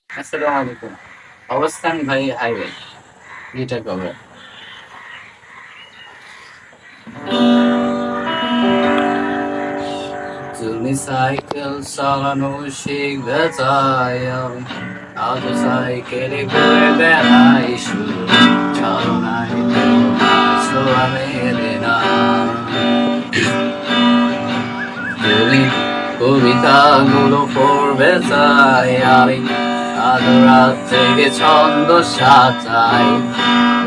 আসসালামু আলাইকুম। অবস্থান ভাই হাইওয়ে। Guitar cover. তুমি সাইকেল চালানো শিখবে তাই আমি আজও সাইকেলে ঘুরে বেড়াই শুধু চালনায় ছোঁয়া মেলে না। তুমি কবিতাগুলো পড়বে তাই আমি আজ রাত থেকে ছন্দ সাজাই,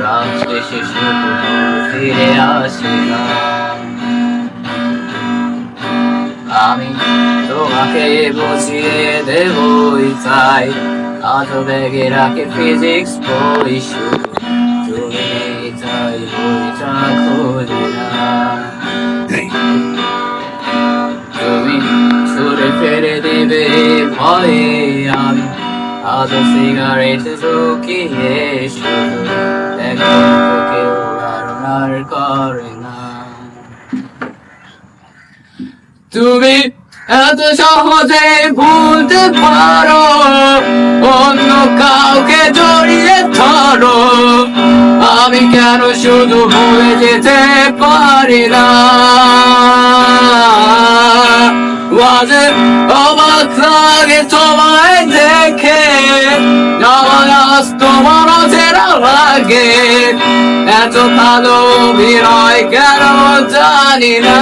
রাত শেষে শুধু ফিরে আসি না। আমি তোমাকে বুঝিয়ে দেবই তাই আজও ব্যাগে রাখে ফিজিক্স বই, শুধু তুমি নেই তাই বইটা খুলি না। তুমি ছুড়ে ফেলে দিবে ভয়ে আমি আজও সিগারেট ঢুকিয়ে শুধু এখন তো কেউ আর করে না। তুমি এত সহজে ভুলতে পারো, অন্য কাউকে জড়িয়ে ধরো, আমি কেন শুধু ভুলে যেতে পারি না। মাঝে অবাক লাগে তোমায় দেখে, আমার আজ তোমার অচেনা লাগে, এত ভালো অভিনয় কেন জানি না।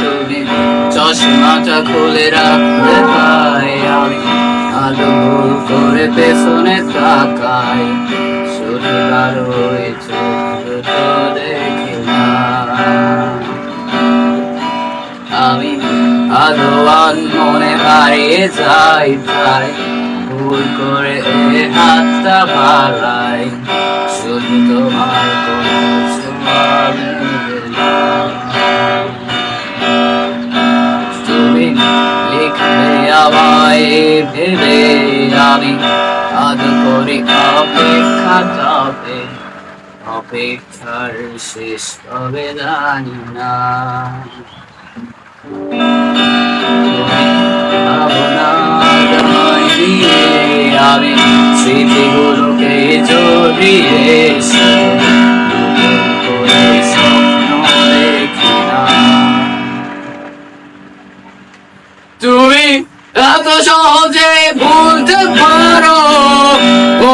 তুমি চশমাটা খুলে রাখলে ভাই আমি আলো ভুল করে পেছনে তাকাই, শুধু কারো ওই চোখ দুটো দেখি না। আমি আলো মনে হারিয়ে যাই তাই ভুল করে হাতটা বাড়াই, শুধু তোমার কোনো ছোঁয়া মেলে না। তুমি লিখবে আমায় ভেবে আমি আজ করি অপেক্ষা, তবে অপেক্ষার শেষ হবে জানি না। তুমি ভাবনা জড়িয়ে আমি স্মৃতিগুলোকে জড়িয়ে নতুন করে স্বপ্ন দেখি না। তুমি এত সহজে ভুলতে পারো,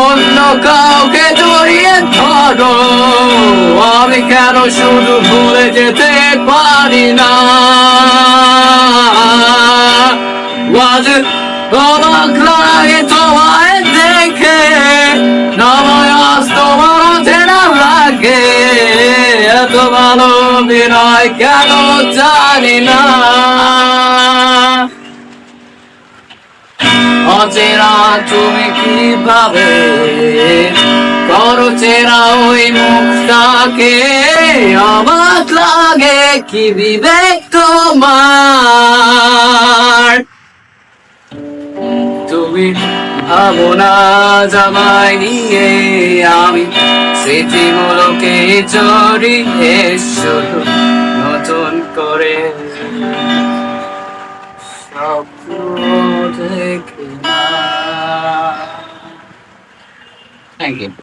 অন্য কাউকে জড়িয়ে ধরো, আমি কেন শুধু ভুলে যেতে পারি না। মাঝে অবাক লাগে তোমায় দেখে, নয় আজ তোমার অচেনা লাগে, এত ভালো অভিনয় কেন জানি না। অচেনা তুমি কিভাবে করো চেনা ওই মুখটাকে, অবাক লাগে কি বিবেক তোমার। তুমি ভাবনা জামাই নিয়ে আমি স্মৃতিগুলোকে জড়িয়ে শুধু নতুন করে স্বপ্ন দেখি না। Thank you.